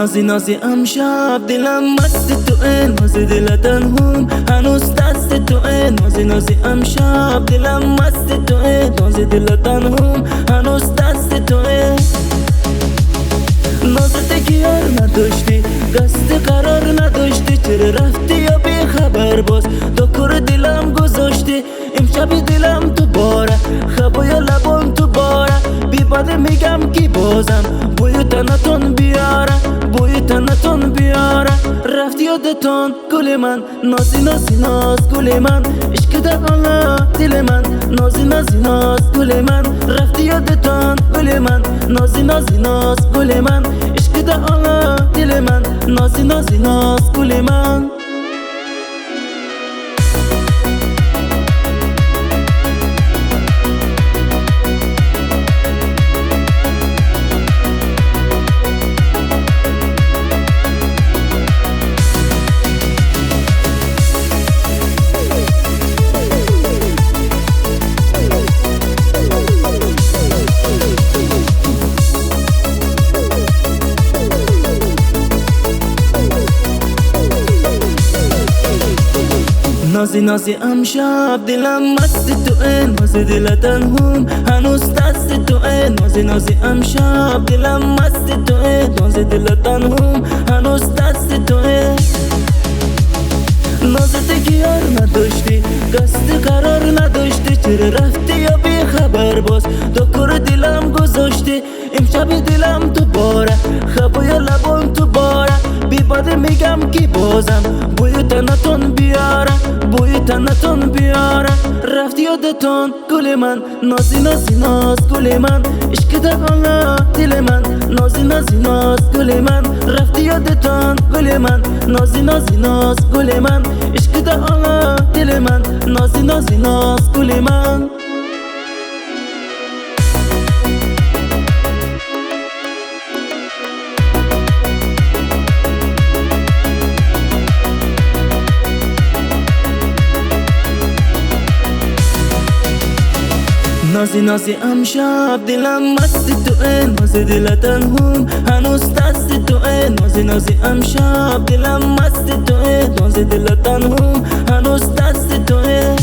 نازی نازی امشب دلم مست توئه، نازی دل تنهوم هنوز دست توئه. نازی نازی امشب دلم مست توئه، نازی دل تنهوم هنوز دست توئه. نازت کیار نداشتی، قصد قرار نداشتی، چرا رفتی یا بی خبر باز دکور دلم گذاشتی. امشب دلم تو باره، خبای لبام تو باره، بی بده میگم کی بازم بوی تنتون بیاره، بوی تنتون بیاره. رفتی یادتون گل من، نازی نازی ناز گل من، عشق ده حالا دل من، نازی نازی ناز گل من. رفتی یادتون گل من، نازی نازی ناز گل من، عشق ده حالا دل من، نازی نازی ناز گل من. نازی نازی امشب دلم مست توئه، نازی دل تنهوم هنوز دست توئه. نازی نازی امشب دلم مست توئه، نازی دل تنهوم هنوز دست توئه. نازت کیار نداشتی، قصد قرار نداشتی، چرا رفتی یا بی خبر باز دکور دلم گذاشتی. امشب دلم تو باره، خبای لبام تو باره، بی بده میگم کی بازم بوی تنتون بیاره، بوی تنتون بیاره. رفتی یادتون گل من، نازی نازی ناز گل من، عشق ده حالا دل من، نازی نازی ناز گل من. رفتی یادتون گل من، نازی نازی ناز گل من، عشق ده حالا دل من، نازی نازی ناز گل من. نازی نازی امشب دلم مست توئه، نازی دل تنهوم هنوز دست توئه. نازی نازی امشب دلم مست توئه، نازی دل تنهوم هنوز دست توئه.